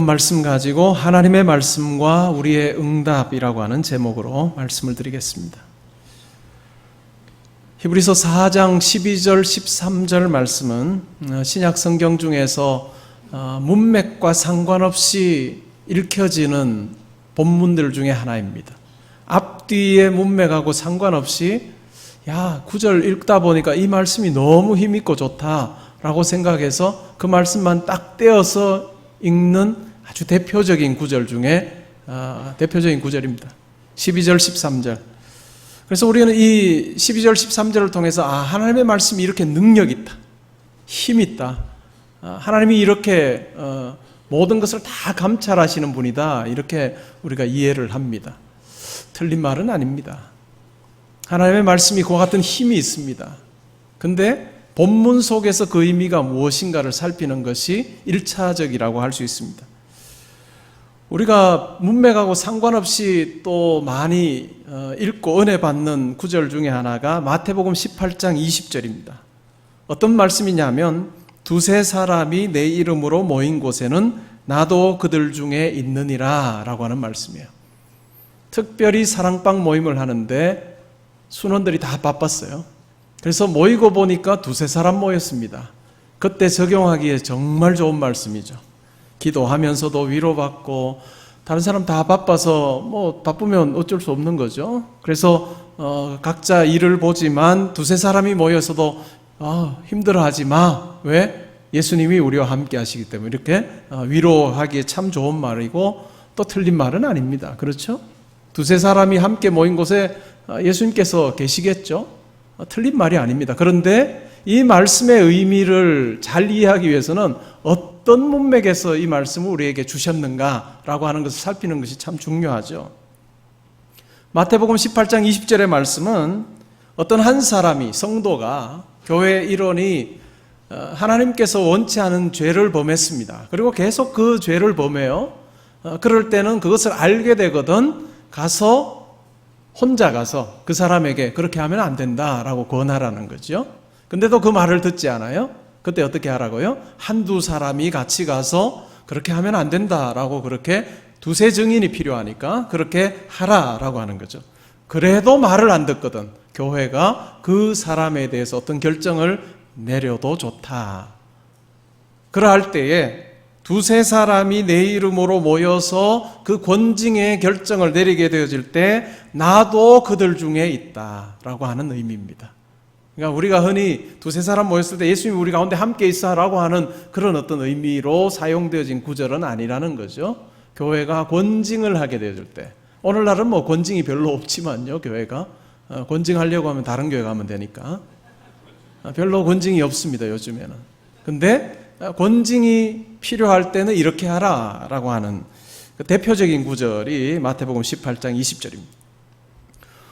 말씀 가지고 하나님의 말씀과 우리의 응답이라고 하는 제목으로 말씀을 드리겠습니다. 히브리서 4장 12절 13절 말씀은 신약 성경 중에서 문맥과 상관없이 읽혀지는 본문들 중에 하나입니다. 앞뒤의 문맥하고 상관없이 구절 읽다 보니까 이 말씀이 너무 힘있고 좋다라고 생각해서 그 말씀만 딱 떼어서 읽는 아주 대표적인 구절 중에 대표적인 구절입니다. 12절 13절. 그래서 우리는 이 12절 13절을 통해서 하나님의 말씀이 이렇게 능력 있다, 힘 있다, 하나님이 이렇게 모든 것을 다 감찰하시는 분이다, 이렇게 우리가 이해를 합니다. 틀린 말은 아닙니다. 하나님의 말씀이 그와 같은 힘이 있습니다. 근데 본문 속에서 그 의미가 무엇인가를 살피는 것이 1차적이라고 할 수 있습니다. 우리가 문맥하고 상관없이 또 많이 읽고 은혜 받는 구절 중에 하나가 마태복음 18장 20절입니다. 어떤 말씀이냐면 두세 사람이 내 이름으로 모인 곳에는 나도 그들 중에 있느니라 라고 하는 말씀이에요. 특별히 사랑방 모임을 하는데 순원들이 다 바빴어요. 그래서 모이고 보니까 두세 사람 모였습니다. 그때 적용하기에 정말 좋은 말씀이죠. 기도하면서도 위로받고, 다른 사람 다 바빠서 바쁘면 어쩔 수 없는 거죠. 그래서 각자 일을 보지만 두세 사람이 모여서도 힘들어하지 마. 왜? 예수님이 우리와 함께 하시기 때문에. 이렇게 위로하기에 참 좋은 말이고 또 틀린 말은 아닙니다. 그렇죠? 두세 사람이 함께 모인 곳에 예수님께서 계시겠죠? 틀린 말이 아닙니다. 그런데 이 말씀의 의미를 잘 이해하기 위해서는 어떤 문맥에서 이 말씀을 우리에게 주셨는가라고 하는 것을 살피는 것이 참 중요하죠. 마태복음 18장 20절의 말씀은 어떤 한 사람이, 성도가, 교회 일원이 하나님께서 원치 않은 죄를 범했습니다. 그리고 계속 그 죄를 범해요. 그럴 때는 그것을 알게 되거든 혼자 가서 그 사람에게 그렇게 하면 안 된다라고 권하라는 거죠. 근데도 그 말을 듣지 않아요. 그때 어떻게 하라고요? 한두 사람이 같이 가서 그렇게 하면 안 된다라고, 그렇게 두세 증인이 필요하니까 그렇게 하라라고 하는 거죠. 그래도 말을 안 듣거든 교회가 그 사람에 대해서 어떤 결정을 내려도 좋다. 그러할 때에 두세 사람이 내 이름으로 모여서 그 권징의 결정을 내리게 되어질 때 나도 그들 중에 있다라고 하는 의미입니다. 그러니까 우리가 흔히 두세 사람 모였을 때 예수님이 우리 가운데 함께 있어라고 하는 그런 어떤 의미로 사용되어진 구절은 아니라는 거죠. 교회가 권징을 하게 되어질 때, 오늘날은 권징이 별로 없지만요. 교회가 권징하려고 하면 다른 교회 가면 되니까 별로 권징이 없습니다. 요즘에는. 근데 권징이 필요할 때는 이렇게 하라라고 하는 그 대표적인 구절이 마태복음 18장 20절입니다.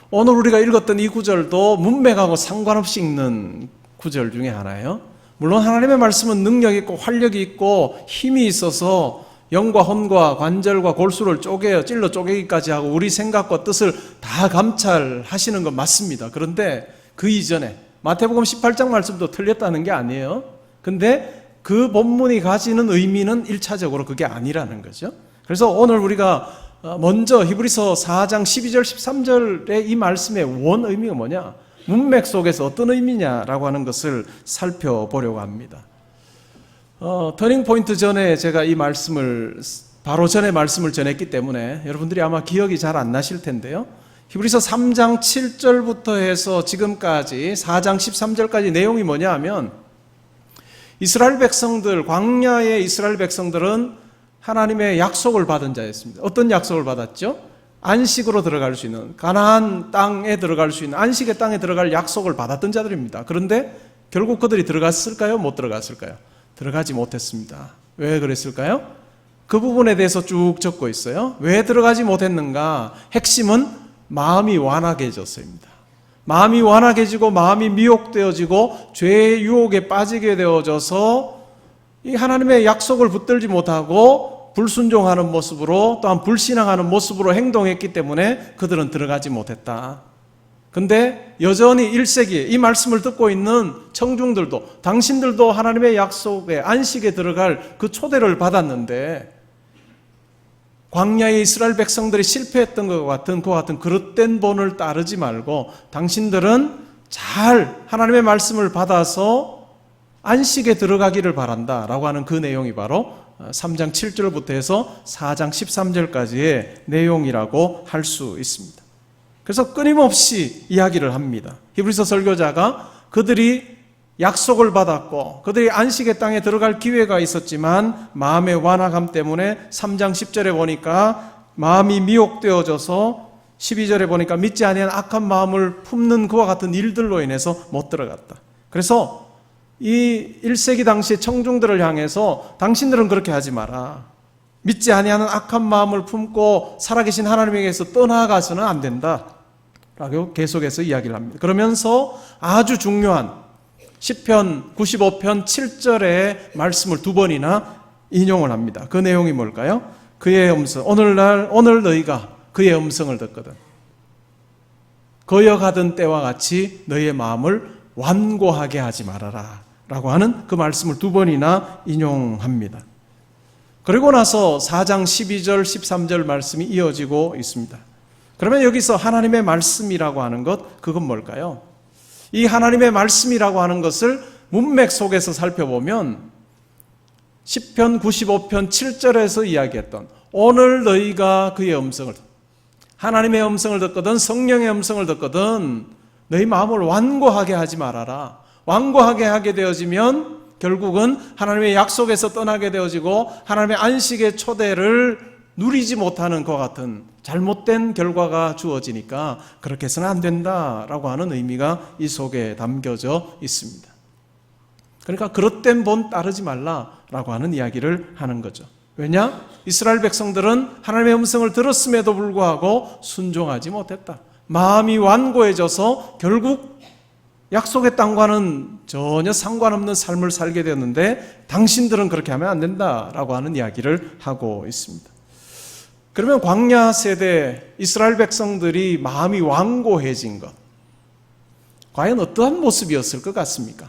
오늘 우리가 읽었던 이 구절도 문맥하고 상관없이 읽는 구절 중에 하나예요. 물론 하나님의 말씀은 능력 있고 활력이 있고 힘이 있어서 영과 혼과 관절과 골수를 찔러 쪼개기까지 하고 우리 생각과 뜻을 다 감찰하시는 건 맞습니다. 그런데 그 이전에 마태복음 18장 말씀도 틀렸다는 게 아니에요. 근데 그 본문이 가지는 의미는 1차적으로 그게 아니라는 거죠. 그래서 오늘 우리가 먼저 히브리서 4장 12절 13절의 이 말씀의 원 의미가 뭐냐, 문맥 속에서 어떤 의미냐라고 하는 것을 살펴보려고 합니다. 터닝 포인트 전에 제가 이 말씀을 바로 전에 말씀을 전했기 때문에 여러분들이 아마 기억이 잘 안 나실 텐데요. 히브리서 3장 7절부터 해서 지금까지 4장 13절까지 내용이 뭐냐 하면, 이스라엘 백성들, 광야의 이스라엘 백성들은 하나님의 약속을 받은 자였습니다. 어떤 약속을 받았죠? 안식으로 들어갈 수 있는, 가나안 땅에 들어갈 수 있는, 안식의 땅에 들어갈 약속을 받았던 자들입니다. 그런데 결국 그들이 들어갔을까요? 못 들어갔을까요? 들어가지 못했습니다. 왜 그랬을까요? 그 부분에 대해서 쭉 적고 있어요. 왜 들어가지 못했는가? 핵심은 마음이 완악해졌습니다. 마음이 완악해지고 마음이 미혹되어지고 죄의 유혹에 빠지게 되어져서 이 하나님의 약속을 붙들지 못하고 불순종하는 모습으로, 또한 불신앙하는 모습으로 행동했기 때문에 그들은 들어가지 못했다. 근데 여전히 1세기에 이 말씀을 듣고 있는 청중들도, 당신들도 하나님의 약속에, 안식에 들어갈 그 초대를 받았는데 광야의 이스라엘 백성들이 실패했던 것 같은 그와 같은 그릇된 본을 따르지 말고 당신들은 잘 하나님의 말씀을 받아서 안식에 들어가기를 바란다라고 하는 그 내용이 바로 3장 7절부터 해서 4장 13절까지의 내용이라고 할 수 있습니다. 그래서 끊임없이 이야기를 합니다. 히브리서 설교자가 그들이 약속을 받았고 그들이 안식의 땅에 들어갈 기회가 있었지만 마음의 완악함 때문에 3장 10절에 보니까 마음이 미혹되어져서 12절에 보니까 믿지 아니한 악한 마음을 품는 그와 같은 일들로 인해서 못 들어갔다. 그래서 이 1세기 당시의 청중들을 향해서 당신들은 그렇게 하지 마라. 믿지 아니하는 악한 마음을 품고 살아계신 하나님에게서 떠나가서는 안 된다 라고 계속해서 이야기를 합니다. 그러면서 아주 중요한 시편 95편 7절의 말씀을 두 번이나 인용을 합니다. 그 내용이 뭘까요? 그의 음성, 오늘 너희가 그의 음성을 듣거든 거여가던 때와 같이 너희의 마음을 완고하게 하지 말아라 라고 하는 그 말씀을 두 번이나 인용합니다. 그리고 나서 4장 12절 13절 말씀이 이어지고 있습니다. 그러면 여기서 하나님의 말씀이라고 하는 것, 그건 뭘까요? 이 하나님의 말씀이라고 하는 것을 문맥 속에서 살펴보면 시편 95편 7절에서 이야기했던 오늘 너희가 그의 음성을 하나님의 음성을 듣거든 성령의 음성을 듣거든 너희 마음을 완고하게 하지 말아라. 완고하게 하게 되어지면 결국은 하나님의 약속에서 떠나게 되어지고 하나님의 안식의 초대를 누리지 못하는 것 같은 잘못된 결과가 주어지니까 그렇게 해서는 안 된다라고 하는 의미가 이 속에 담겨져 있습니다. 그러니까 그릇된 본 따르지 말라라고 하는 이야기를 하는 거죠. 왜냐? 이스라엘 백성들은 하나님의 음성을 들었음에도 불구하고 순종하지 못했다. 마음이 완고해져서 결국 약속의 땅과는 전혀 상관없는 삶을 살게 되었는데 당신들은 그렇게 하면 안 된다라고 하는 이야기를 하고 있습니다. 그러면 광야 세대 이스라엘 백성들이 마음이 완고해진 것, 과연 어떠한 모습이었을 것 같습니까?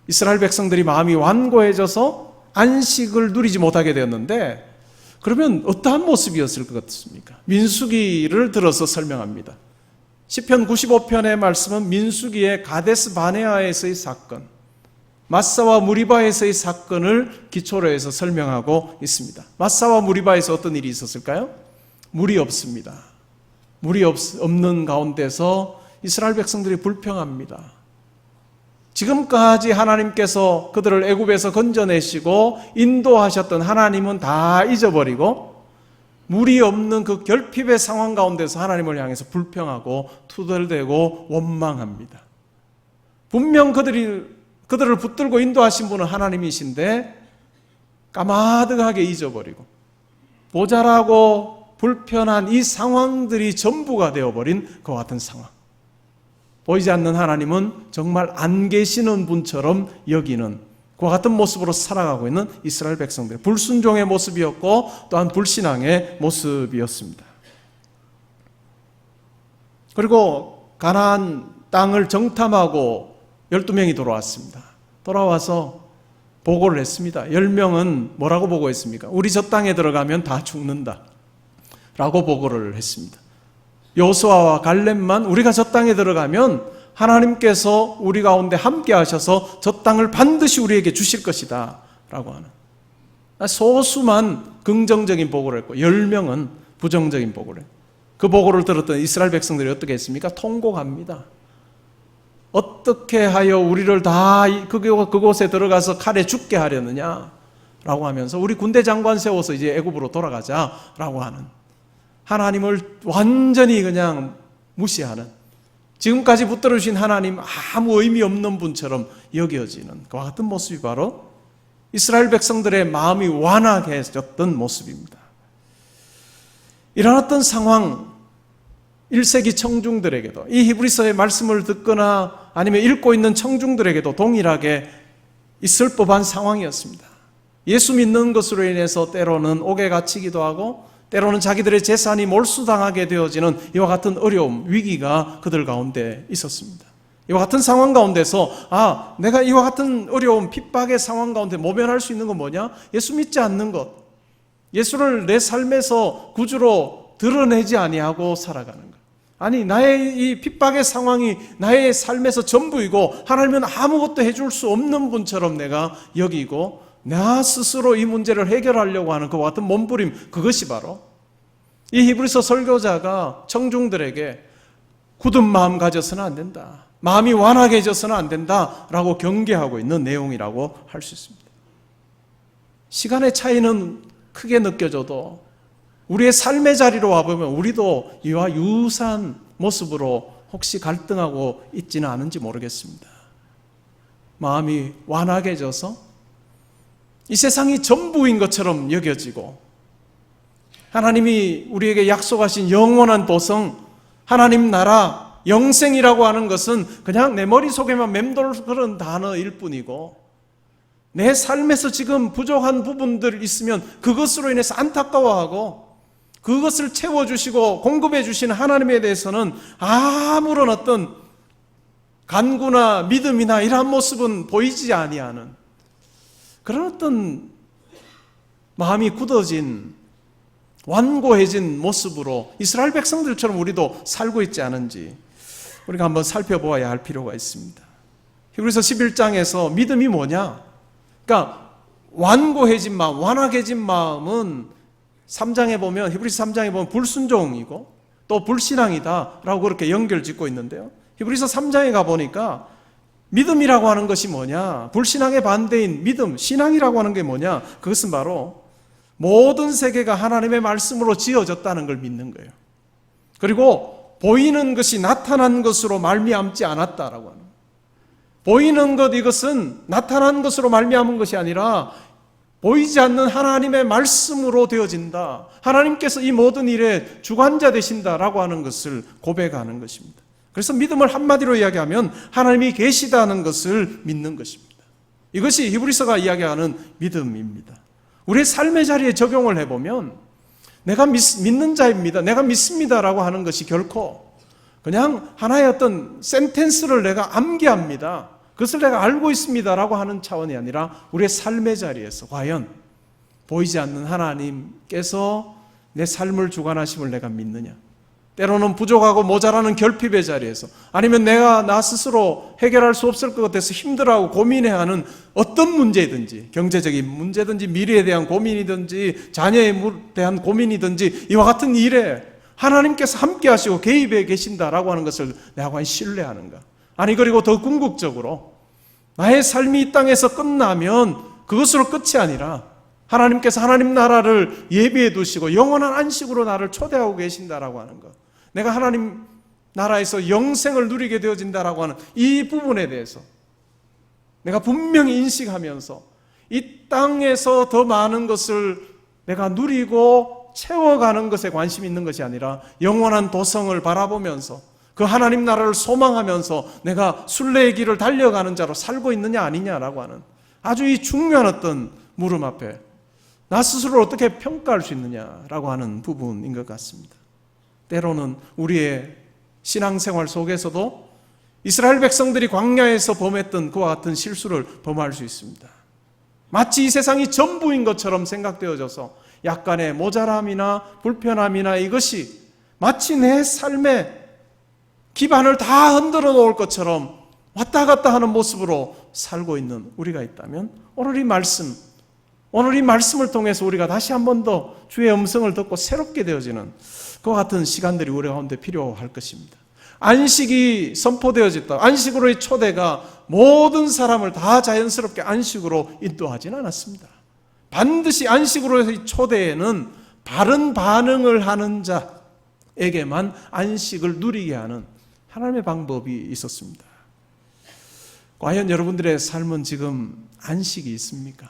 이스라엘 백성들이 마음이 완고해져서 안식을 누리지 못하게 되었는데 그러면 어떠한 모습이었을 것 같습니까? 민수기를 들어서 설명합니다. 시편 95편의 말씀은 민수기의 가데스 바네아에서의 사건, 마사와 무리바에서의 사건을 기초로 해서 설명하고 있습니다. 마사와 무리바에서 어떤 일이 있었을까요? 물이 없습니다. 물이 없는 가운데서 이스라엘 백성들이 불평합니다. 지금까지 하나님께서 그들을 애굽에서 건져내시고 인도하셨던 하나님은 다 잊어버리고 물이 없는 그 결핍의 상황 가운데서 하나님을 향해서 불평하고 투덜대고 원망합니다. 분명 그들을 붙들고 인도하신 분은 하나님이신데 까마득하게 잊어버리고 모자라고 불편한 이 상황들이 전부가 되어버린 그 같은 상황. 보이지 않는 하나님은 정말 안 계시는 분처럼 여기는 그와 같은 모습으로 살아가고 있는 이스라엘 백성들, 불순종의 모습이었고 또한 불신앙의 모습이었습니다. 그리고 가나안 땅을 정탐하고 12명이 돌아왔습니다. 돌아와서 보고를 했습니다. 10명은 뭐라고 보고했습니까? 우리 저 땅에 들어가면 다 죽는다 라고 보고를 했습니다. 여호수아와 갈렙만 우리가 저 땅에 들어가면 하나님께서 우리 가운데 함께 하셔서 저 땅을 반드시 우리에게 주실 것이다 라고 하는 소수만 긍정적인 보고를 했고 10명은 부정적인 보고를 했고 그 보고를 들었던 이스라엘 백성들이 어떻게 했습니까? 통곡합니다. 어떻게 하여 우리를 다 그곳에 들어가서 칼에 죽게 하려느냐 라고 하면서 우리 군대 장관 세워서 이제 애굽으로 돌아가자 라고 하는, 하나님을 완전히 그냥 무시하는, 지금까지 붙들어 주신 하나님 아무 의미 없는 분처럼 여겨지는 그와 같은 모습이 바로 이스라엘 백성들의 마음이 완악해졌던 모습입니다. 이런 어떤 상황, 1세기 청중들에게도, 이 히브리서의 말씀을 듣거나 아니면 읽고 있는 청중들에게도 동일하게 있을 법한 상황이었습니다. 예수 믿는 것으로 인해서 때로는 옥에 갇히기도 하고 때로는 자기들의 재산이 몰수당하게 되어지는 이와 같은 어려움, 위기가 그들 가운데 있었습니다. 이와 같은 상황 가운데서 내가 이와 같은 어려움, 핍박의 상황 가운데 모면할 수 있는 건 뭐냐? 예수 믿지 않는 것, 예수를 내 삶에서 구주로 드러내지 아니하고 살아가는 것. 아니, 나의 이 핍박의 상황이 나의 삶에서 전부이고 하나님은 아무것도 해줄 수 없는 분처럼 내가 여기고 나 스스로 이 문제를 해결하려고 하는 그와 같은 몸부림, 그것이 바로 이 히브리서 설교자가 청중들에게 굳은 마음 가져서는 안 된다, 마음이 완악해져서는 안 된다라고 경계하고 있는 내용이라고 할 수 있습니다. 시간의 차이는 크게 느껴져도 우리의 삶의 자리로 와보면 우리도 이와 유사한 모습으로 혹시 갈등하고 있지는 않은지 모르겠습니다. 마음이 완악해져서 이 세상이 전부인 것처럼 여겨지고 하나님이 우리에게 약속하신 영원한 도성, 하나님 나라, 영생이라고 하는 것은 그냥 내 머릿속에만 맴돌는 단어일 뿐이고 내 삶에서 지금 부족한 부분들 있으면 그것으로 인해서 안타까워하고 그것을 채워주시고 공급해 주시는 하나님에 대해서는 아무런 어떤 간구나 믿음이나 이러한 모습은 보이지 아니하는 그런 어떤 마음이 굳어진 완고해진 모습으로 이스라엘 백성들처럼 우리도 살고 있지 않은지 우리가 한번 살펴보아야 할 필요가 있습니다. 히브리서 11장에서 믿음이 뭐냐? 그러니까 완고해진 마음, 완악해진 마음은 3장에 보면, 히브리서 3장에 보면 불순종이고 또 불신앙이다라고 그렇게 연결짓고 있는데요. 히브리서 3장에 가보니까 믿음이라고 하는 것이 뭐냐? 불신앙의 반대인 믿음, 신앙이라고 하는 게 뭐냐? 그것은 바로 모든 세계가 하나님의 말씀으로 지어졌다는 걸 믿는 거예요. 그리고 보이는 것이 나타난 것으로 말미암지 않았다라고 하는 거예요. 보이는 것, 이것은 나타난 것으로 말미암은 것이 아니라 보이지 않는 하나님의 말씀으로 되어진다. 하나님께서 이 모든 일에 주관자 되신다라고 하는 것을 고백하는 것입니다. 그래서 믿음을 한마디로 이야기하면 하나님이 계시다는 것을 믿는 것입니다. 이것이 히브리서가 이야기하는 믿음입니다. 우리의 삶의 자리에 적용을 해보면 내가 믿는 자입니다, 내가 믿습니다라고 하는 것이 결코 그냥 하나의 어떤 센텐스를 내가 암기합니다, 그것을 내가 알고 있습니다라고 하는 차원이 아니라 우리의 삶의 자리에서 과연 보이지 않는 하나님께서 내 삶을 주관하심을 내가 믿느냐, 때로는 부족하고 모자라는 결핍의 자리에서 아니면 내가 나 스스로 해결할 수 없을 것 같아서 힘들어하고 고민해야 하는 어떤 문제든지, 경제적인 문제든지 미래에 대한 고민이든지 자녀에 대한 고민이든지 이와 같은 일에 하나님께서 함께 하시고 개입해 계신다라고 하는 것을 내가 과연 신뢰하는가? 아니, 그리고 더 궁극적으로 나의 삶이 이 땅에서 끝나면 그것으로 끝이 아니라 하나님께서 하나님 나라를 예비해 두시고 영원한 안식으로 나를 초대하고 계신다라고 하는 것, 내가 하나님 나라에서 영생을 누리게 되어진다라고 하는 이 부분에 대해서 내가 분명히 인식하면서 이 땅에서 더 많은 것을 내가 누리고 채워가는 것에 관심이 있는 것이 아니라 영원한 도성을 바라보면서 그 하나님 나라를 소망하면서 내가 순례의 길을 달려가는 자로 살고 있느냐 아니냐라고 하는 아주 이 중요한 어떤 물음 앞에 나 스스로를 어떻게 평가할 수 있느냐라고 하는 부분인 것 같습니다. 때로는 우리의 신앙생활 속에서도 이스라엘 백성들이 광야에서 범했던 그와 같은 실수를 범할 수 있습니다. 마치 이 세상이 전부인 것처럼 생각되어져서 약간의 모자람이나 불편함이나 이것이 마치 내 삶의 기반을 다 흔들어 놓을 것처럼 왔다 갔다 하는 모습으로 살고 있는 우리가 있다면 오늘 이 말씀을 통해서 우리가 다시 한 번 더 주의 음성을 듣고 새롭게 되어지는 그와 같은 시간들이 우리 가운데 필요할 것입니다. 안식이 선포되어졌다. 안식으로의 초대가 모든 사람을 다 자연스럽게 안식으로 인도하지는 않았습니다. 반드시 안식으로의 초대에는 바른 반응을 하는 자에게만 안식을 누리게 하는 하나님의 방법이 있었습니다. 과연 여러분들의 삶은 지금 안식이 있습니까?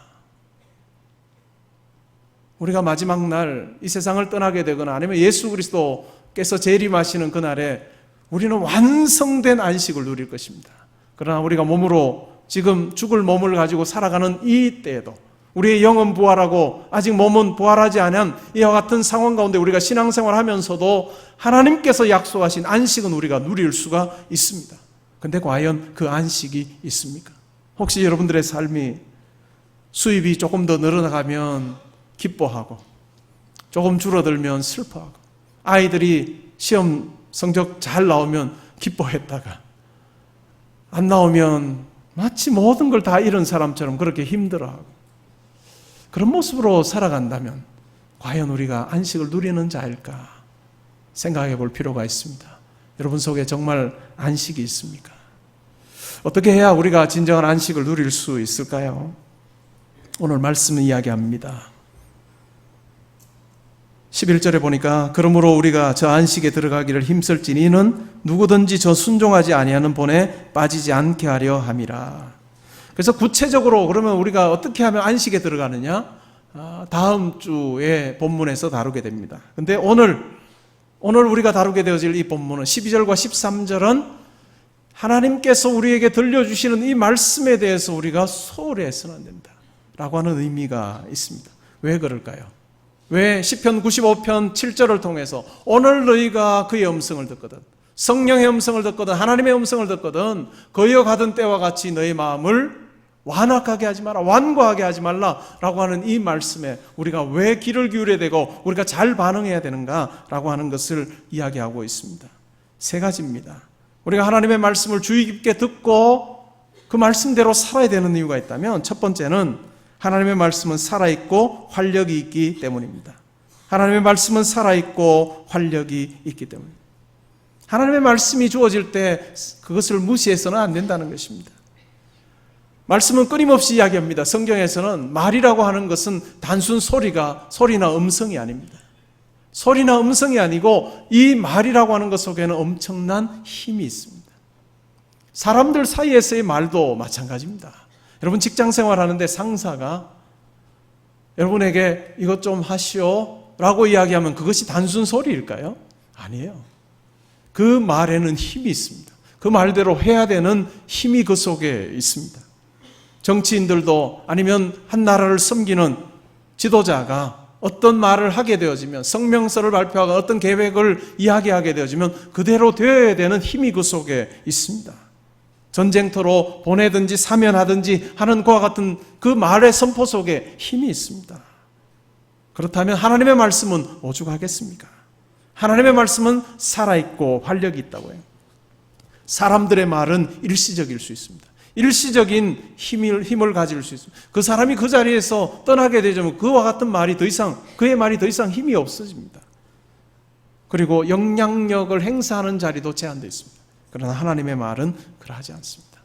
우리가 마지막 날 이 세상을 떠나게 되거나 아니면 예수 그리스도께서 재림하시는 그날에 우리는 완성된 안식을 누릴 것입니다. 그러나 우리가 몸으로 지금 죽을 몸을 가지고 살아가는 이 때에도 우리의 영은 부활하고 아직 몸은 부활하지 않은 이와 같은 상황 가운데 우리가 신앙생활 하면서도 하나님께서 약속하신 안식은 우리가 누릴 수가 있습니다. 그런데 과연 그 안식이 있습니까? 혹시 여러분들의 삶이 수입이 조금 더 늘어나가면 기뻐하고 조금 줄어들면 슬퍼하고, 아이들이 시험 성적 잘 나오면 기뻐했다가 안 나오면 마치 모든 걸 다 잃은 사람처럼 그렇게 힘들어하고, 그런 모습으로 살아간다면 과연 우리가 안식을 누리는 자일까 생각해 볼 필요가 있습니다. 여러분 속에 정말 안식이 있습니까? 어떻게 해야 우리가 진정한 안식을 누릴 수 있을까요? 오늘 말씀은 이야기합니다. 11절에 보니까 그러므로 우리가 저 안식에 들어가기를 힘쓸지니 이는 누구든지 저 순종하지 아니하는 본에 빠지지 않게 하려 함이라. 그래서 구체적으로 그러면 우리가 어떻게 하면 안식에 들어가느냐? 다음 주에 본문에서 다루게 됩니다. 근데 오늘 우리가 다루게 되어질 이 본문은 12절과 13절은 하나님께서 우리에게 들려주시는 이 말씀에 대해서 우리가 소홀히 해서는 안 된다 라고 하는 의미가 있습니다. 왜 그럴까요? 왜 시편 95편 7절을 통해서 오늘 너희가 그의 음성을 듣거든, 성령의 음성을 듣거든, 하나님의 음성을 듣거든 거여 가던 때와 같이 너희 마음을 완악하게 하지 마라, 완고하게 하지 말라라고 하는 이 말씀에 우리가 왜 귀를 기울여야 되고 우리가 잘 반응해야 되는가라고 하는 것을 이야기하고 있습니다. 세 가지입니다. 우리가 하나님의 말씀을 주의 깊게 듣고 그 말씀대로 살아야 되는 이유가 있다면, 첫 번째는 하나님의 말씀은 살아있고 활력이 있기 때문입니다. 하나님의 말씀은 살아있고 활력이 있기 때문입니다. 하나님의 말씀이 주어질 때 그것을 무시해서는 안 된다는 것입니다. 말씀은 끊임없이 이야기합니다. 성경에서는 말이라고 하는 것은 단순 소리나 음성이 아닙니다. 소리나 음성이 아니고 이 말이라고 하는 것 속에는 엄청난 힘이 있습니다. 사람들 사이에서의 말도 마찬가지입니다. 여러분 직장 생활하는데 상사가 여러분에게 이것 좀 하시오 라고 이야기하면 그것이 단순 소리일까요? 아니에요. 그 말에는 힘이 있습니다. 그 말대로 해야 되는 힘이 그 속에 있습니다. 정치인들도 아니면 한 나라를 섬기는 지도자가 어떤 말을 하게 되어지면, 성명서를 발표하고 어떤 계획을 이야기하게 되어지면 그대로 되어야 되는 힘이 그 속에 있습니다. 전쟁터로 보내든지 사면하든지 하는 그와 같은 그 말의 선포 속에 힘이 있습니다. 그렇다면 하나님의 말씀은 오죽하겠습니까? 하나님의 말씀은 살아있고 활력이 있다고 해요. 사람들의 말은 일시적일 수 있습니다. 일시적인 힘을 가질 수 있습니다. 그 사람이 그 자리에서 떠나게 되면 그와 같은 말이 그의 말이 더 이상 힘이 없어집니다. 그리고 영향력을 행사하는 자리도 제한되어 있습니다. 그러나 하나님의 말은 그러하지 않습니다.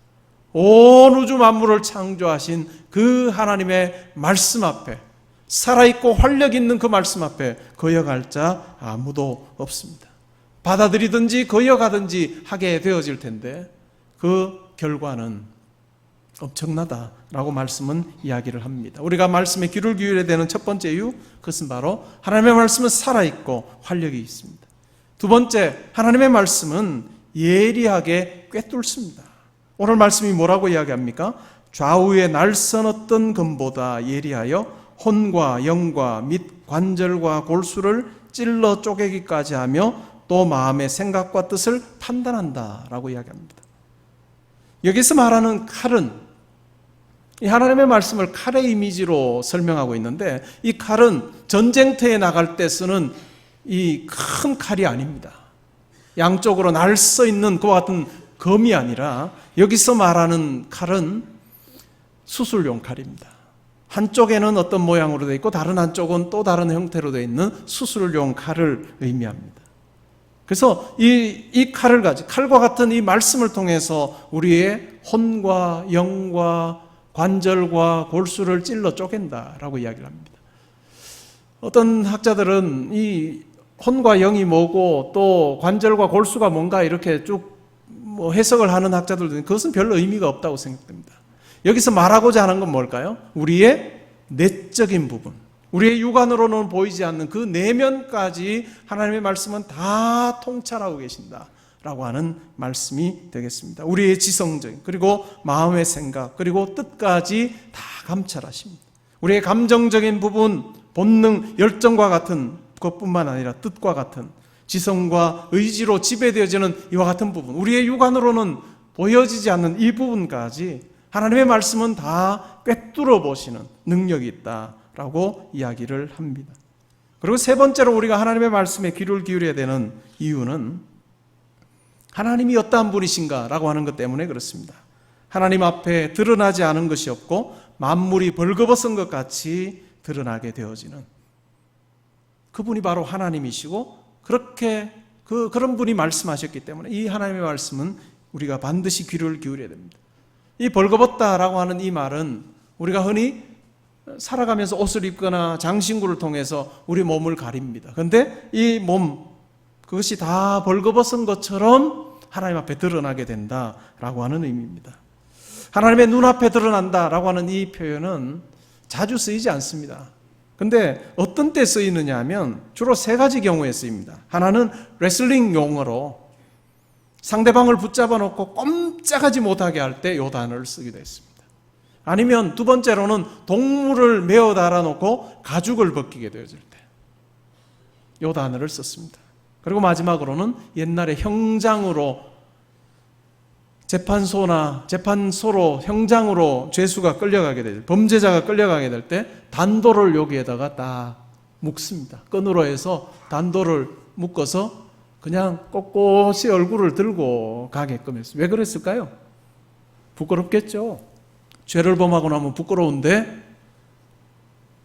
온 우주 만물을 창조하신 그 하나님의 말씀 앞에, 살아있고 활력 있는 그 말씀 앞에 거여갈 자 아무도 없습니다. 받아들이든지 거여가든지 하게 되어질 텐데 그 결과는 엄청나다라고 말씀은 이야기를 합니다. 우리가 말씀에 귀를 기울여야 되는 첫 번째 이유, 그것은 바로 하나님의 말씀은 살아있고 활력이 있습니다. 두 번째, 하나님의 말씀은 예리하게 꿰뚫습니다. 오늘 말씀이 뭐라고 이야기합니까? 좌우에 날선 어떤 검보다 예리하여 혼과 영과 및 관절과 골수를 찔러 쪼개기까지 하며 또 마음의 생각과 뜻을 판단한다라고 이야기합니다. 여기서 말하는 칼은, 이 하나님의 말씀을 칼의 이미지로 설명하고 있는데, 이 칼은 전쟁터에 나갈 때 쓰는 이 큰 칼이 아닙니다. 양쪽으로 날서 있는 그와 같은 검이 아니라 여기서 말하는 칼은 수술용 칼입니다. 한쪽에는 어떤 모양으로 되어 있고 다른 한쪽은 또 다른 형태로 되어 있는 수술용 칼을 의미합니다. 그래서 이 칼을 칼과 같은 이 말씀을 통해서 우리의 혼과 영과 관절과 골수를 찔러 쪼갠다라고 이야기를 합니다. 어떤 학자들은 이 혼과 영이 뭐고 또 관절과 골수가 뭔가 이렇게 쭉 해석을 하는 학자들도 그것은 별로 의미가 없다고 생각됩니다. 여기서 말하고자 하는 건 뭘까요? 우리의 내적인 부분, 우리의 육안으로는 보이지 않는 그 내면까지 하나님의 말씀은 다 통찰하고 계신다라고 하는 말씀이 되겠습니다. 우리의 지성적인, 그리고 마음의 생각, 그리고 뜻까지 다 감찰하십니다. 우리의 감정적인 부분, 본능, 열정과 같은 것뿐만 아니라 뜻과 같은 지성과 의지로 지배되어지는 이와 같은 부분, 우리의 육안으로는 보여지지 않는 이 부분까지 하나님의 말씀은 다 꿰뚫어 보시는 능력이 있다라고 이야기를 합니다. 그리고 세 번째로 우리가 하나님의 말씀에 귀를 기울여야 되는 이유는 하나님이 어떠한 분이신가라고 하는 것 때문에 그렇습니다. 하나님 앞에 드러나지 않은 것이 없고 만물이 벌거벗은 것 같이 드러나게 되어지는 그분이 바로 하나님이시고 그런 분이 말씀하셨기 때문에 이 하나님의 말씀은 우리가 반드시 귀를 기울여야 됩니다. 이 벌거벗다라고 하는 이 말은 우리가 흔히 살아가면서 옷을 입거나 장신구를 통해서 우리 몸을 가립니다. 그런데 이 몸, 그것이 다 벌거벗은 것처럼 하나님 앞에 드러나게 된다라고 하는 의미입니다. 하나님의 눈앞에 드러난다라고 하는 이 표현은 자주 쓰이지 않습니다. 근데 어떤 때 쓰이느냐 하면 주로 세 가지 경우에 쓰입니다. 하나는 레슬링 용어로 상대방을 붙잡아 놓고 꼼짝하지 못하게 할 때 이 단어를 쓰기도 했습니다. 아니면 두 번째로는 동물을 메어 달아놓고 가죽을 벗기게 되어질 때 이 단어를 썼습니다. 그리고 마지막으로는 옛날에 형장으로 재판소로 형장으로 죄수가 끌려가게 될 범죄자가 끌려가게 될 때 단도를 여기에다가 딱 묶습니다. 끈으로 해서 단도를 묶어서 그냥 꼿꼿이 얼굴을 들고 가게끔 했어요. 왜 그랬을까요? 부끄럽겠죠. 죄를 범하고 나면 부끄러운데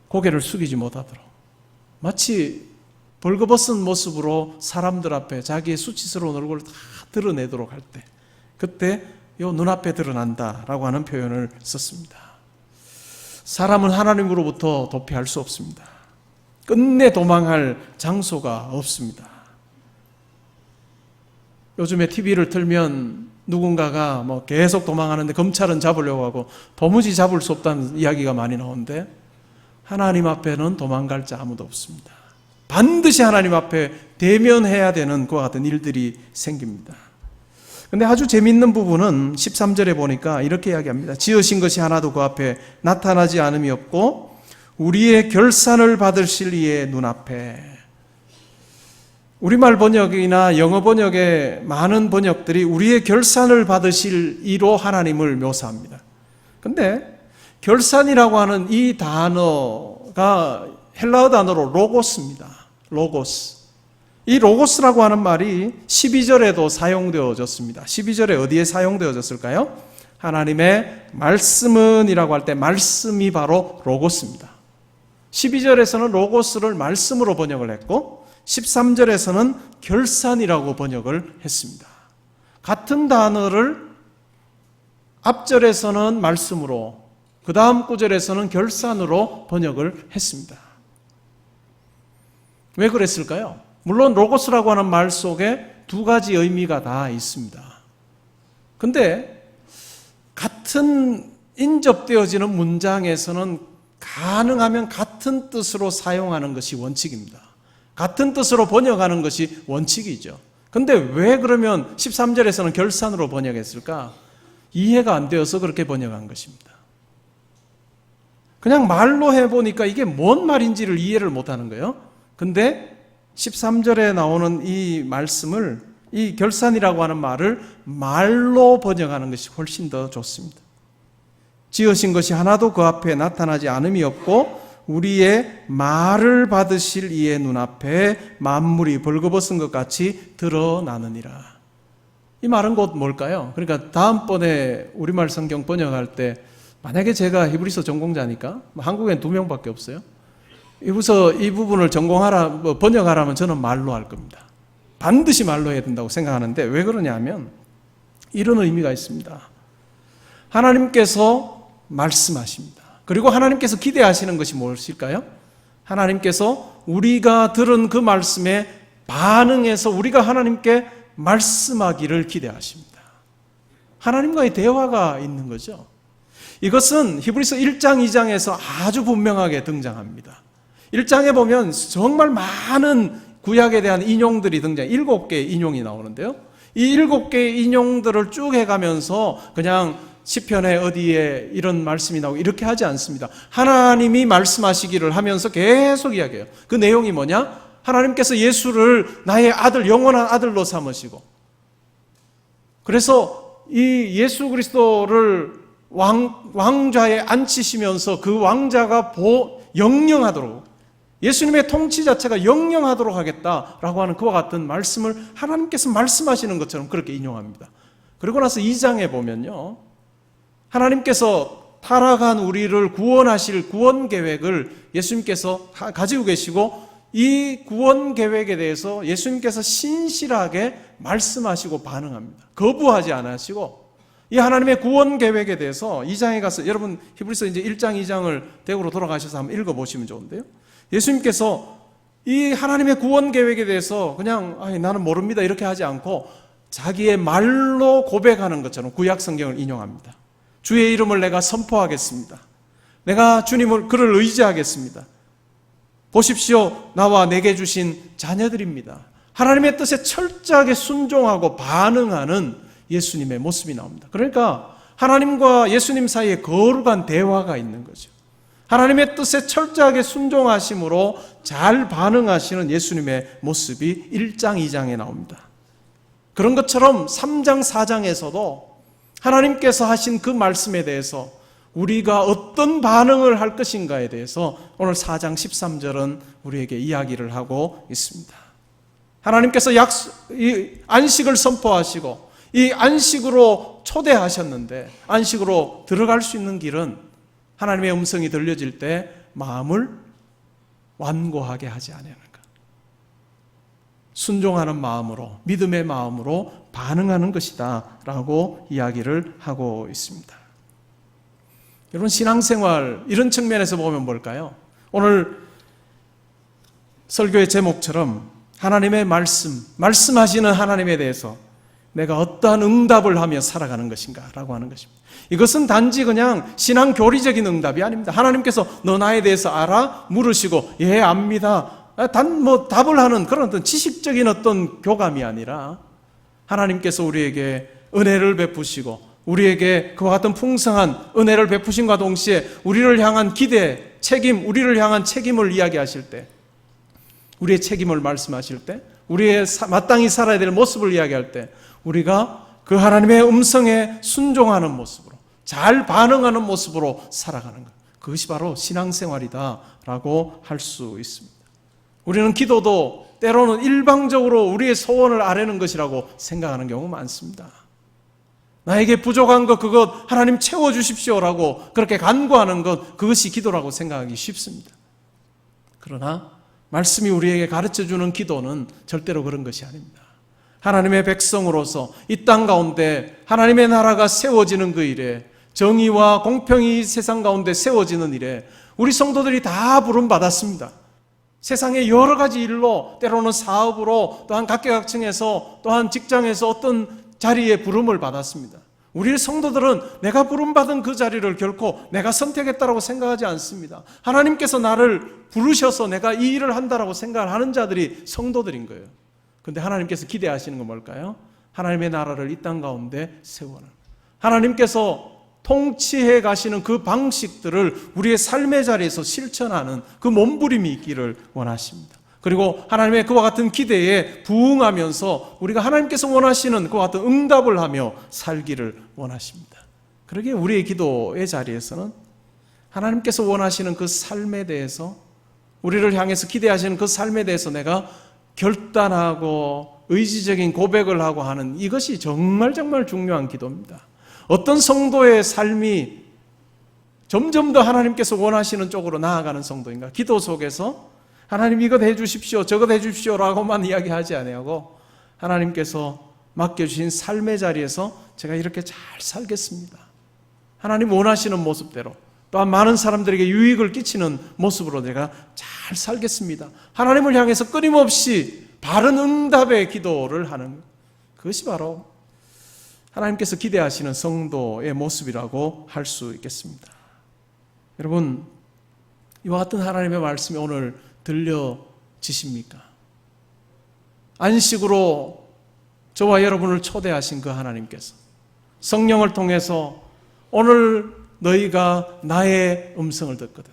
고개를 숙이지 못하도록 마치 벌거벗은 모습으로 사람들 앞에 자기의 수치스러운 얼굴을 다 드러내도록 할 때 그때 요 눈앞에 드러난다라고 하는 표현을 썼습니다. 사람은 하나님으로부터 도피할 수 없습니다. 끝내 도망할 장소가 없습니다. 요즘에 TV를 틀면 누군가가 계속 도망하는데 검찰은 잡으려고 하고 도무지 잡을 수 없다는 이야기가 많이 나오는데 하나님 앞에는 도망갈 자 아무도 없습니다. 반드시 하나님 앞에 대면해야 되는 그와 같은 일들이 생깁니다. 근데 아주 재미있는 부분은 13절에 보니까 이렇게 이야기합니다. 지으신 것이 하나도 그 앞에 나타나지 않음이 없고 우리의 결산을 받으실 이의 눈앞에. 우리말 번역이나 영어 번역의 많은 번역들이 우리의 결산을 받으실 이로 하나님을 묘사합니다. 근데 결산이라고 하는 이 단어가 헬라어 단어로 로고스입니다. 로고스. 이 로고스라고 하는 말이 12절에도 사용되어졌습니다. 12절에 어디에 사용되어졌을까요? 하나님의 말씀은 이라고 할 때 말씀이 바로 로고스입니다. 12절에서는 로고스를 말씀으로 번역을 했고 13절에서는 결산이라고 번역을 했습니다. 같은 단어를 앞절에서는 말씀으로 그 다음 구절에서는 결산으로 번역을 했습니다. 왜 그랬을까요? 물론 로고스라고 하는 말 속에 두 가지 의미가 다 있습니다. 근데 같은 인접되어지는 문장에서는 가능하면 같은 뜻으로 사용하는 것이 원칙입니다. 같은 뜻으로 번역하는 것이 원칙이죠. 근데 왜 그러면 13절에서는 결산으로 번역했을까? 이해가 안 되어서 그렇게 번역한 것입니다. 그냥 말로 해보니까 이게 뭔 말인지를 이해를 못하는 거예요. 근데 13절에 나오는 이 말씀을 이 결산이라고 하는 말을 말로 번역하는 것이 훨씬 더 좋습니다. 지으신 것이 하나도 그 앞에 나타나지 않음이 없고 우리의 말을 받으실 이의 눈앞에 만물이 벌거벗은 것 같이 드러나느니라. 이 말은 곧 뭘까요? 그러니까 다음번에 우리말 성경 번역할 때 만약에 제가 히브리서 전공자니까 한국엔 2명밖에 없어요. 여기서 이 부분을 번역하라면 저는 말로 할 겁니다. 반드시 말로 해야 된다고 생각하는데 왜 그러냐면 이런 의미가 있습니다. 하나님께서 말씀하십니다. 그리고 하나님께서 기대하시는 것이 무엇일까요? 하나님께서 우리가 들은 그 말씀에 반응해서 우리가 하나님께 말씀하기를 기대하십니다. 하나님과의 대화가 있는 거죠. 이것은 히브리서 1장, 2장에서 아주 분명하게 등장합니다. 1장에 보면 정말 많은 구약에 대한 인용들이 등장, 7개의 인용이 나오는데요. 이 7개의 인용들을 쭉 해가면서 그냥 시편에 어디에 이런 말씀이 나오고 이렇게 하지 않습니다. 하나님이 말씀하시기를 하면서 계속 이야기해요. 그 내용이 뭐냐? 하나님께서 예수를 나의 아들, 영원한 아들로 삼으시고 그래서 이 예수 그리스도를 왕좌에 앉히시면서 그 왕자가 영영하도록 예수님의 통치 자체가 영영하도록 하겠다라고 하는 그와 같은 말씀을 하나님께서 말씀하시는 것처럼 그렇게 인용합니다. 그리고 나서 2장에 보면요, 하나님께서 타락한 우리를 구원하실 구원 계획을 예수님께서 가지고 계시고, 이 구원 계획에 대해서 예수님께서 신실하게 말씀하시고 반응합니다. 거부하지 않으시고, 이 하나님의 구원 계획에 대해서 2장에 가서, 여러분 히브리서 이제 1장 2장을 대구로 돌아가셔서 한번 읽어보시면 좋은데요, 예수님께서 이 하나님의 구원 계획에 대해서 그냥 나는 모릅니다 이렇게 하지 않고 자기의 말로 고백하는 것처럼 구약 성경을 인용합니다. 주의 이름을 내가 선포하겠습니다. 내가 그를 의지하겠습니다. 보십시오, 나와 내게 주신 자녀들입니다. 하나님의 뜻에 철저하게 순종하고 반응하는 예수님의 모습이 나옵니다. 그러니까 하나님과 예수님 사이에 거룩한 대화가 있는 거죠. 하나님의 뜻에 철저하게 순종하심으로 잘 반응하시는 예수님의 모습이 1장, 2장에 나옵니다. 그런 것처럼 3장, 4장에서도 하나님께서 하신 그 말씀에 대해서 우리가 어떤 반응을 할 것인가에 대해서 오늘 4장 13절은 우리에게 이야기를 하고 있습니다. 하나님께서 이 안식을 선포하시고 이 안식으로 초대하셨는데, 안식으로 들어갈 수 있는 길은 하나님의 음성이 들려질 때 마음을 완고하게 하지 않으는 것, 순종하는 마음으로, 믿음의 마음으로 반응하는 것이다 라고 이야기를 하고 있습니다. 여러분, 신앙생활 이런 측면에서 보면 뭘까요? 오늘 설교의 제목처럼 하나님의 말씀하시는 하나님에 대해서 내가 어떠한 응답을 하며 살아가는 것인가 라고 하는 것입니다. 이것은 단지 그냥 신앙 교리적인 응답이 아닙니다. 하나님께서 너 나에 대해서 알아? 물으시고 예 압니다, 답을 하는 그런 어떤 지식적인 어떤 교감이 아니라, 하나님께서 우리에게 은혜를 베푸시고 우리에게 그와 같은 풍성한 은혜를 베푸심과 동시에 우리를 향한 기대, 책임, 우리를 향한 책임을 이야기하실 때, 우리의 책임을 말씀하실 때, 우리의 마땅히 살아야 될 모습을 이야기할 때 우리가 그 하나님의 음성에 순종하는 모습으로, 잘 반응하는 모습으로 살아가는 것, 그것이 바로 신앙생활이다라고 할 수 있습니다. 우리는 기도도 때로는 일방적으로 우리의 소원을 아뢰는 것이라고 생각하는 경우가 많습니다. 나에게 부족한 것 그것 하나님 채워주십시오라고 그렇게 간구하는 것, 그것이 기도라고 생각하기 쉽습니다. 그러나 말씀이 우리에게 가르쳐주는 기도는 절대로 그런 것이 아닙니다. 하나님의 백성으로서 이 땅 가운데 하나님의 나라가 세워지는 그 일에, 정의와 공평이 세상 가운데 세워지는 일에 우리 성도들이 다 부름받았습니다. 세상의 여러 가지 일로, 때로는 사업으로, 또한 각계각층에서, 또한 직장에서 어떤 자리에 부름을 받았습니다. 우리 성도들은 내가 부름받은 그 자리를 결코 내가 선택했다고 생각하지 않습니다. 하나님께서 나를 부르셔서 내가 이 일을 한다라고 생각을 하는 자들이 성도들인 거예요. 그런데 하나님께서 기대하시는 건 뭘까요? 하나님의 나라를 이 땅 가운데 세우는, 하나님께서 통치해 가시는 그 방식들을 우리의 삶의 자리에서 실천하는 그 몸부림이 있기를 원하십니다. 그리고 하나님의 그와 같은 기대에 부응하면서 우리가 하나님께서 원하시는 그와 같은 응답을 하며 살기를 원하십니다. 그러기에 우리의 기도의 자리에서는 하나님께서 원하시는 그 삶에 대해서, 우리를 향해서 기대하시는 그 삶에 대해서 내가 결단하고 의지적인 고백을 하고 하는, 이것이 정말 중요한 기도입니다. 어떤 성도의 삶이 점점 더 하나님께서 원하시는 쪽으로 나아가는 성도인가? 기도 속에서 하나님 이것 해주십시오, 저것 해주십시오 라고만 이야기하지 아니하고, 하나님께서 맡겨주신 삶의 자리에서 제가 이렇게 잘 살겠습니다, 하나님 원하시는 모습대로, 또한 많은 사람들에게 유익을 끼치는 모습으로 내가 잘 살겠습니다, 하나님을 향해서 끊임없이 바른 응답의 기도를 하는, 그것이 바로 하나님께서 기대하시는 성도의 모습이라고 할 수 있겠습니다. 여러분, 이와 같은 하나님의 말씀이 오늘 들려지십니까? 안식으로 저와 여러분을 초대하신 그 하나님께서 성령을 통해서 오늘 너희가 나의 음성을 듣거든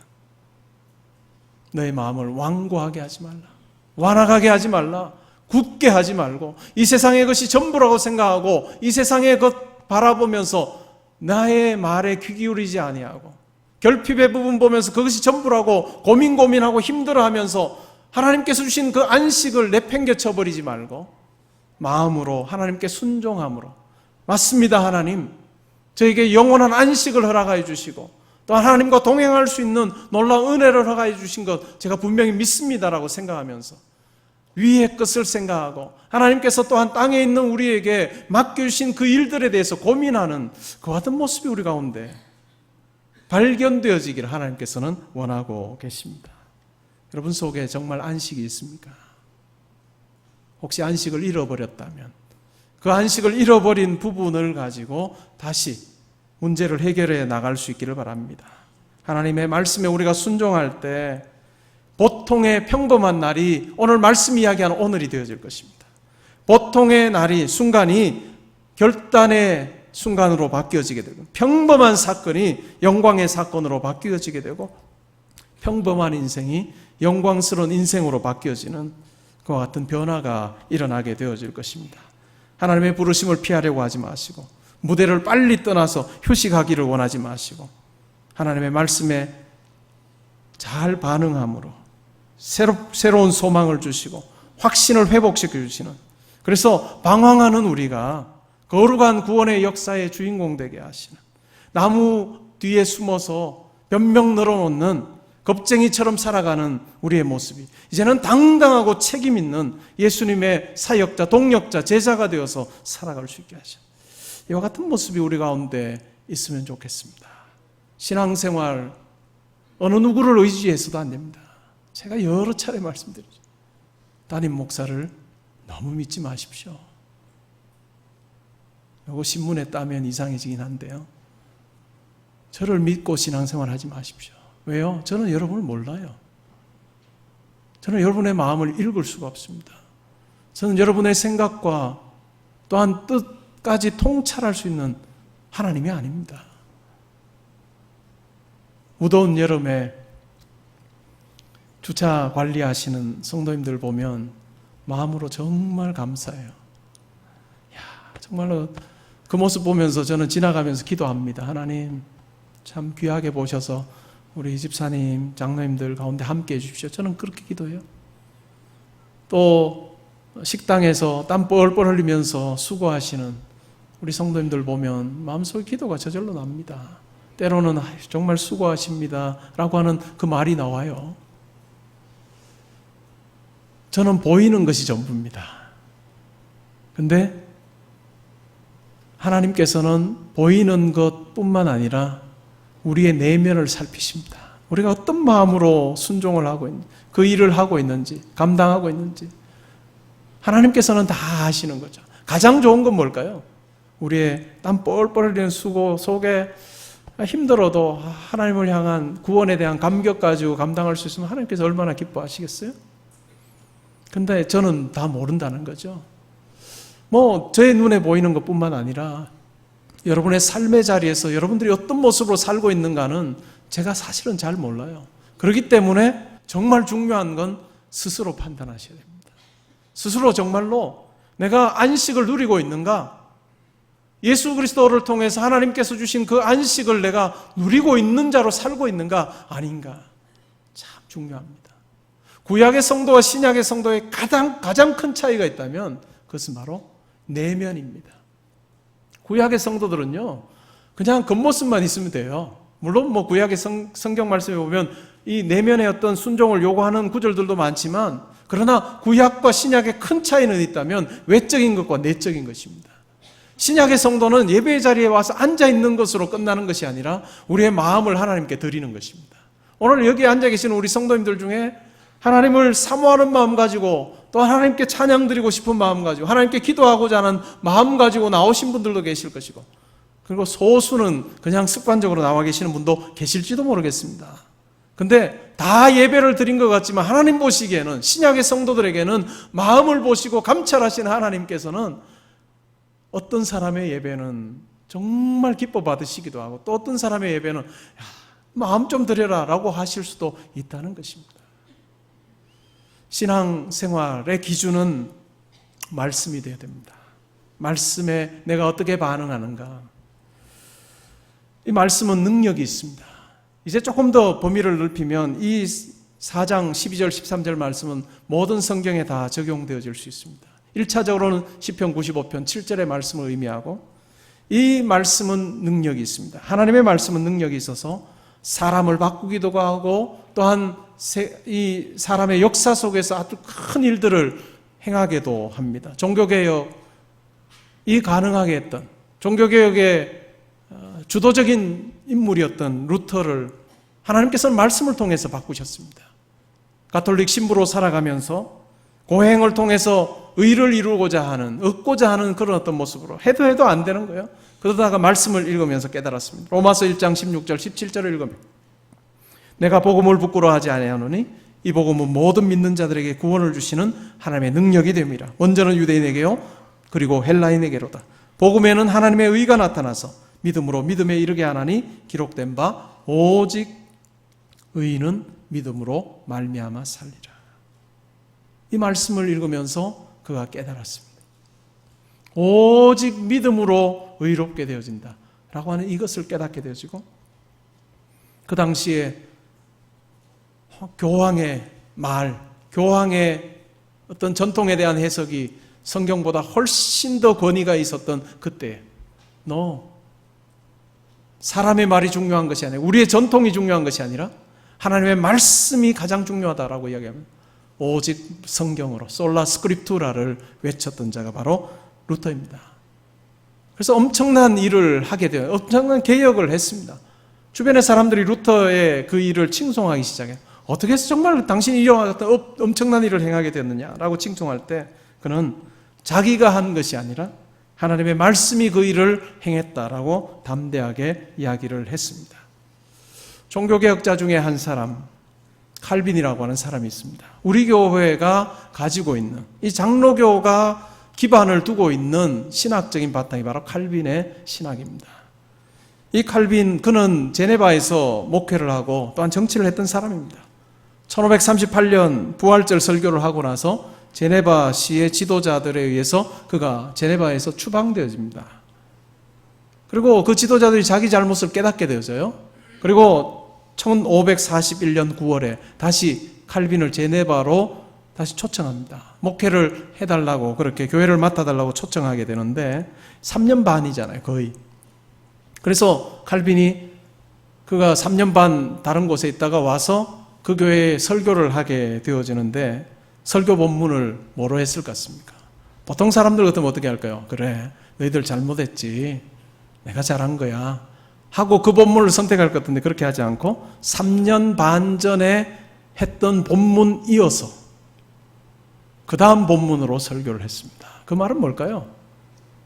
너의 마음을 완고하게 하지 말라, 완악하게 하지 말라, 굳게 하지 말고, 이 세상의 것이 전부라고 생각하고 이 세상의 것 바라보면서 나의 말에 귀 기울이지 아니하고 결핍의 부분 보면서 그것이 전부라고 고민하고 힘들어하면서 하나님께서 주신 그 안식을 내팽개쳐 버리지 말고 마음으로 하나님께 순종함으로, 맞습니다 하나님, 저에게 영원한 안식을 허락하여 주시고 또 하나님과 동행할 수 있는 놀라운 은혜를 허락하여 주신 것 제가 분명히 믿습니다라고 생각하면서 위의 것을 생각하고 하나님께서 또한 땅에 있는 우리에게 맡겨주신 그 일들에 대해서 고민하는 그 같은 모습이 우리 가운데 발견되어지기를 하나님께서는 원하고 계십니다. 여러분 속에 정말 안식이 있습니까? 혹시 안식을 잃어버렸다면 그 안식을 잃어버린 부분을 가지고 다시 문제를 해결해 나갈 수 있기를 바랍니다. 하나님의 말씀에 우리가 순종할 때 보통의 평범한 날이 오늘 말씀 이야기하는 오늘이 되어질 것입니다. 보통의 날이, 순간이 결단의 순간으로 바뀌어지게 되고, 평범한 사건이 영광의 사건으로 바뀌어지게 되고, 평범한 인생이 영광스러운 인생으로 바뀌어지는 그와 같은 변화가 일어나게 되어질 것입니다. 하나님의 부르심을 피하려고 하지 마시고 무대를 빨리 떠나서 휴식하기를 원하지 마시고 하나님의 말씀에 잘 반응함으로 새로운 소망을 주시고 확신을 회복시켜 주시는, 그래서 방황하는 우리가 거룩한 구원의 역사의 주인공 되게 하시는, 나무 뒤에 숨어서 변명 늘어놓는 겁쟁이처럼 살아가는 우리의 모습이 이제는 당당하고 책임 있는 예수님의 사역자, 동역자, 제자가 되어서 살아갈 수 있게 하시는 이와 같은 모습이 우리 가운데 있으면 좋겠습니다. 신앙생활 어느 누구를 의지해서도 안 됩니다. 제가 여러 차례 말씀드리죠. 담임 목사를 너무 믿지 마십시오. 이거 신문에 따면 이상해지긴 한데요, 저를 믿고 신앙생활 하지 마십시오. 왜요? 저는 여러분을 몰라요. 저는 여러분의 마음을 읽을 수가 없습니다. 저는 여러분의 생각과 또한 뜻까지 통찰할 수 있는 하나님이 아닙니다. 무더운 여름에 주차 관리하시는 성도님들 보면 마음으로 정말 감사해요. 정말로 그 모습 보면서 저는 지나가면서 기도합니다. 하나님, 참 귀하게 보셔서 우리 집사님, 장로님들 가운데 함께 해주십시오. 저는 그렇게 기도해요. 또 식당에서 땀 뻘뻘 흘리면서 수고하시는 우리 성도님들 보면 마음속에 기도가 저절로 납니다. 때로는 정말 수고하십니다 라고 하는 그 말이 나와요. 저는 보이는 것이 전부입니다. 근데 하나님께서는 보이는 것뿐만 아니라 우리의 내면을 살피십니다. 우리가 어떤 마음으로 순종을 하고 있는지, 그 일을 하고 있는지, 감당하고 있는지 하나님께서는 다 아시는 거죠. 가장 좋은 건 뭘까요? 우리의 땀 뻘뻘 흘리는 수고 속에 힘들어도 하나님을 향한 구원에 대한 감격 가지고 감당할 수 있으면 하나님께서 얼마나 기뻐하시겠어요? 근데 저는 다 모른다는 거죠. 제 눈에 보이는 것뿐만 아니라 여러분의 삶의 자리에서 여러분들이 어떤 모습으로 살고 있는가는 제가 사실은 잘 몰라요. 그렇기 때문에 정말 중요한 건 스스로 판단하셔야 됩니다. 스스로 정말로 내가 안식을 누리고 있는가? 예수 그리스도를 통해서 하나님께서 주신 그 안식을 내가 누리고 있는 자로 살고 있는가 아닌가? 참 중요합니다. 구약의 성도와 신약의 성도의 가장 큰 차이가 있다면 그것은 바로 내면입니다. 구약의 성도들은요, 그냥 겉모습만 있으면 돼요. 물론 구약의 성경 말씀에 보면 이 내면의 어떤 순종을 요구하는 구절들도 많지만, 그러나 구약과 신약의 큰 차이는 있다면 외적인 것과 내적인 것입니다. 신약의 성도는 예배의 자리에 와서 앉아있는 것으로 끝나는 것이 아니라 우리의 마음을 하나님께 드리는 것입니다. 오늘 여기 앉아 계시는 우리 성도님들 중에 하나님을 사모하는 마음 가지고 또 하나님께 찬양 드리고 싶은 마음 가지고 하나님께 기도하고자 하는 마음 가지고 나오신 분들도 계실 것이고, 그리고 소수는 그냥 습관적으로 나와 계시는 분도 계실지도 모르겠습니다. 근데 다 예배를 드린 것 같지만 하나님 보시기에는, 신약의 성도들에게는 마음을 보시고 감찰하시는 하나님께서는 어떤 사람의 예배는 정말 기뻐 받으시기도 하고 또 어떤 사람의 예배는 마음 좀 드려라 라고 하실 수도 있다는 것입니다. 신앙생활의 기준은 말씀이 되어야 됩니다. 말씀에 내가 어떻게 반응하는가. 이 말씀은 능력이 있습니다. 이제 조금 더 범위를 넓히면 이 4장 12절 13절 말씀은 모든 성경에 다 적용되어질 수 있습니다. 1차적으로는 시편 95편 7절의 말씀을 의미하고, 이 말씀은 능력이 있습니다. 하나님의 말씀은 능력이 있어서 사람을 바꾸기도 하고, 또한 이 사람의 역사 속에서 아주 큰 일들을 행하게도 합니다. 종교개혁이 가능하게 했던, 종교개혁의 주도적인 인물이었던 루터를 하나님께서는 말씀을 통해서 바꾸셨습니다. 가톨릭 신부로 살아가면서 고행을 통해서 의를 이루고자 하는, 얻고자 하는 그런 어떤 모습으로 해도 안 되는 거예요. 그러다가 말씀을 읽으면서 깨달았습니다. 로마서 1장 16절 17절을 읽으면, 내가 복음을 부끄러워하지 아니하노니 이 복음은 모든 믿는 자들에게 구원을 주시는 하나님의 능력이 됩니다. 먼저는 유대인에게요, 그리고 헬라인에게로다. 복음에는 하나님의 의가 나타나서 믿음으로 믿음에 이르게 하나니 기록된 바 오직 의인은 믿음으로 말미암아 살리라. 이 말씀을 읽으면서 그가 깨달았습니다. 오직 믿음으로 의롭게 되어진다 라고 하는 이것을 깨닫게 되어지고, 그 당시에 교황의 말, 교황의 어떤 전통에 대한 해석이 성경보다 훨씬 더 권위가 있었던 그때, 사람의 말이 중요한 것이 아니라, 우리의 전통이 중요한 것이 아니라 하나님의 말씀이 가장 중요하다라고 이야기합니다. 오직 성경으로 솔라 스크립투라를 외쳤던 자가 바로 루터입니다. 그래서 엄청난 일을 하게 되어요. 엄청난 개혁을 했습니다. 주변의 사람들이 루터의 그 일을 칭송하기 시작해요. 어떻게 해서 정말 당신이 이와 같은 엄청난 일을 행하게 됐느냐라고 칭송할 때, 그는 자기가 한 것이 아니라 하나님의 말씀이 그 일을 행했다라고 담대하게 이야기를 했습니다. 종교개혁자 중에 한 사람, 칼빈이라고 하는 사람이 있습니다. 우리 교회가 가지고 있는, 이 장로교가 기반을 두고 있는 신학적인 바탕이 바로 칼빈의 신학입니다. 이 칼빈, 그는 제네바에서 목회를 하고 또한 정치를 했던 사람입니다. 1538년 부활절 설교를 하고 나서 제네바시의 지도자들에 의해서 그가 제네바에서 추방되어집니다. 그리고 그 지도자들이 자기 잘못을 깨닫게 되어져요. 그리고 1541년 9월에 다시 칼빈을 제네바로 다시 초청합니다. 목회를 해달라고, 그렇게 교회를 맡아달라고 초청하게 되는데 3년 반이잖아요, 거의. 그래서 칼빈이 그가 3년 반 다른 곳에 있다가 와서 그 교회에 설교를 하게 되어지는데, 설교 본문을 뭐로 했을 것 같습니까? 보통 사람들 같으면 어떻게 할까요? 그래, 너희들 잘못했지, 내가 잘한 거야 하고 그 본문을 선택할 것 같은데, 그렇게 하지 않고 3년 반 전에 했던 본문 이어서 그 다음 본문으로 설교를 했습니다. 그 말은 뭘까요?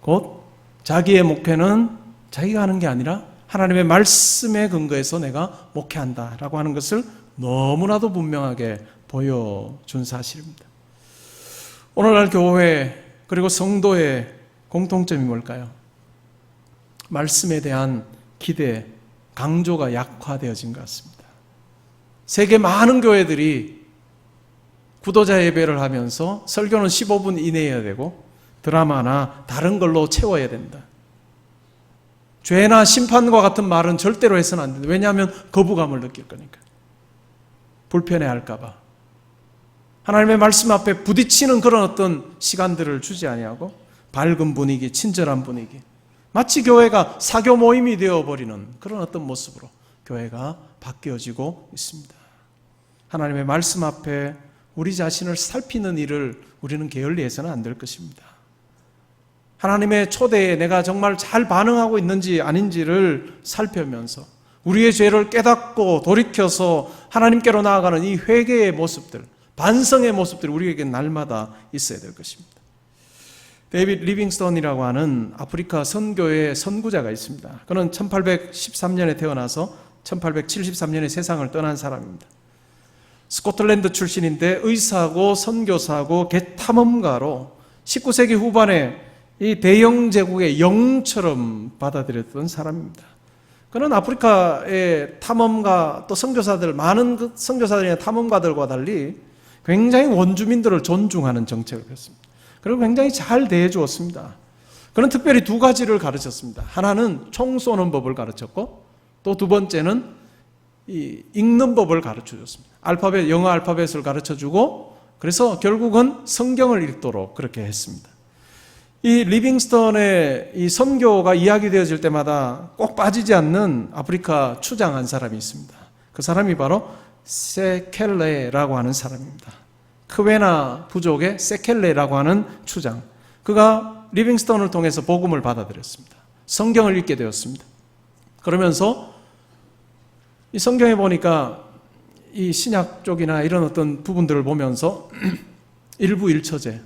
곧 자기의 목회는 자기가 하는 게 아니라 하나님의 말씀에 근거해서 내가 목회한다라고 하는 것을 너무나도 분명하게 보여준 사실입니다. 오늘날 교회 그리고 성도의 공통점이 뭘까요? 말씀에 대한 기대, 강조가 약화되어진 것 같습니다. 세계 많은 교회들이 구도자 예배를 하면서 설교는 15분 이내여야 되고 드라마나 다른 걸로 채워야 된다. 죄나 심판과 같은 말은 절대로 해서는 안 된다. 왜냐하면 거부감을 느낄 거니까. 불편해할까 봐. 하나님의 말씀 앞에 부딪히는 그런 어떤 시간들을 주지 아니하고 밝은 분위기, 친절한 분위기, 마치 교회가 사교 모임이 되어버리는 그런 어떤 모습으로 교회가 바뀌어지고 있습니다. 하나님의 말씀 앞에 우리 자신을 살피는 일을 우리는 게을리해서는 안 될 것입니다. 하나님의 초대에 내가 정말 잘 반응하고 있는지 아닌지를 살펴면서 우리의 죄를 깨닫고 돌이켜서 하나님께로 나아가는 이 회개의 모습들, 반성의 모습들이 우리에게 날마다 있어야 될 것입니다. 데이빗 리빙스턴이라고 하는 아프리카 선교의 선구자가 있습니다. 그는 1813년에 태어나서 1873년에 세상을 떠난 사람입니다. 스코틀랜드 출신인데 의사고 선교사고 탐험가로 19세기 후반에 이 대영 제국의 영처럼 받아들였던 사람입니다. 그는 아프리카의 탐험가 또 선교사들, 많은 선교사들이나 탐험가들과 달리 굉장히 원주민들을 존중하는 정책을 폈습니다. 그리고 굉장히 잘 대해 주었습니다. 그는 특별히 두 가지를 가르쳤습니다. 하나는 총 쏘는 법을 가르쳤고 또 두 번째는 이 읽는 법을 가르쳐 줬습니다. 영어 알파벳을 가르쳐 주고, 그래서 결국은 성경을 읽도록 그렇게 했습니다. 이 리빙스턴의 이 선교가 이야기되어질 때마다 꼭 빠지지 않는 아프리카 추장 한 사람이 있습니다. 그 사람이 바로 세켈레라고 하는 사람입니다. 크웨나 부족의 세켈레라고 하는 추장. 그가 리빙스턴을 통해서 복음을 받아들였습니다. 성경을 읽게 되었습니다. 그러면서 이 성경에 보니까 이 신약 쪽이나 이런 어떤 부분들을 보면서 일부일처제,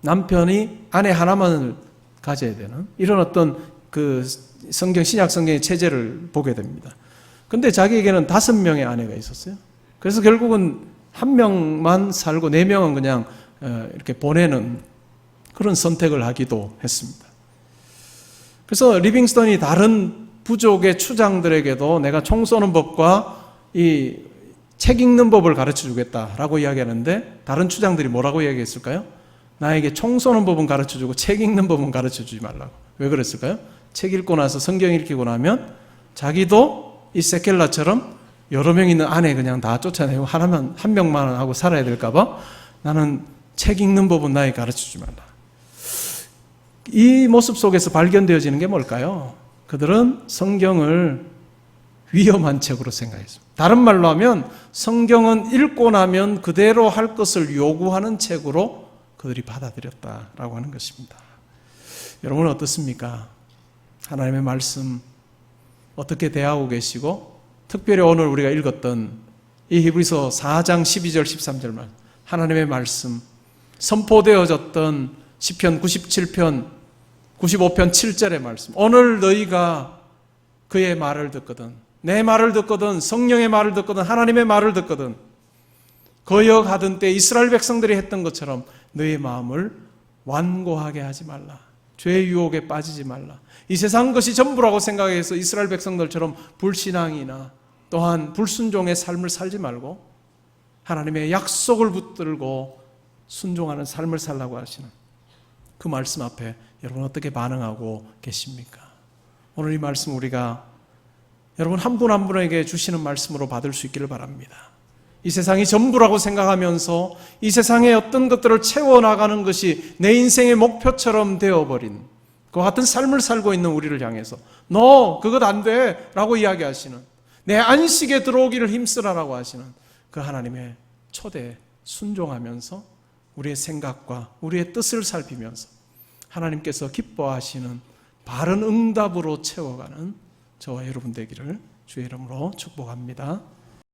남편이 아내 하나만을 가져야 되는 이런 어떤 그 신약 성경의 체제를 보게 됩니다. 근데 자기에게는 5명의 아내가 있었어요. 그래서 결국은 1명만 살고 4명은 그냥 이렇게 보내는 그런 선택을 하기도 했습니다. 그래서 리빙스턴이 다른 부족의 추장들에게도 내가 총 쏘는 법과 이 책 읽는 법을 가르쳐 주겠다라고 이야기하는데, 다른 추장들이 뭐라고 이야기했을까요? 나에게 총 쏘는 법은 가르쳐 주고 책 읽는 법은 가르쳐 주지 말라고. 왜 그랬을까요? 책 읽고 나서 성경 읽히고 나면 자기도 이 세켈라처럼 여러 명 있는 아내 그냥 다 쫓아내고 한 명만 하고 살아야 될까봐 나는 책 읽는 법은 나에게 가르쳐 주지 말라. 이 모습 속에서 발견되어지는 게 뭘까요? 그들은 성경을 위험한 책으로 생각했습니다. 다른 말로 하면 성경은 읽고 나면 그대로 할 것을 요구하는 책으로 그들이 받아들였다라고 하는 것입니다. 여러분은 어떻습니까? 하나님의 말씀 어떻게 대하고 계시고, 특별히 오늘 우리가 읽었던 이 히브리서 4장 12절 13절 말, 하나님의 말씀, 선포되어졌던 시편 97편 95편 7절의 말씀, 오늘 너희가 그의 말을 듣거든, 내 말을 듣거든, 성령의 말을 듣거든, 하나님의 말을 듣거든, 거역하던 때 이스라엘 백성들이 했던 것처럼 너의 마음을 완고하게 하지 말라. 죄의 유혹에 빠지지 말라. 이 세상 것이 전부라고 생각해서 이스라엘 백성들처럼 불신앙이나 또한 불순종의 삶을 살지 말고 하나님의 약속을 붙들고 순종하는 삶을 살라고 하시는 그 말씀 앞에 여러분 어떻게 반응하고 계십니까? 오늘 이 말씀 우리가 여러분 한 분 한 분에게 주시는 말씀으로 받을 수 있기를 바랍니다. 이 세상이 전부라고 생각하면서 이 세상의 어떤 것들을 채워나가는 것이 내 인생의 목표처럼 되어버린 그와 같은 삶을 살고 있는 우리를 향해서 너 그것 안 돼 라고 이야기하시는, 내 안식에 들어오기를 힘쓰라라고 하시는 그 하나님의 초대에 순종하면서 우리의 생각과 우리의 뜻을 살피면서 하나님께서 기뻐하시는 바른 응답으로 채워가는 저와 여러분 되기를 주의 이름으로 축복합니다.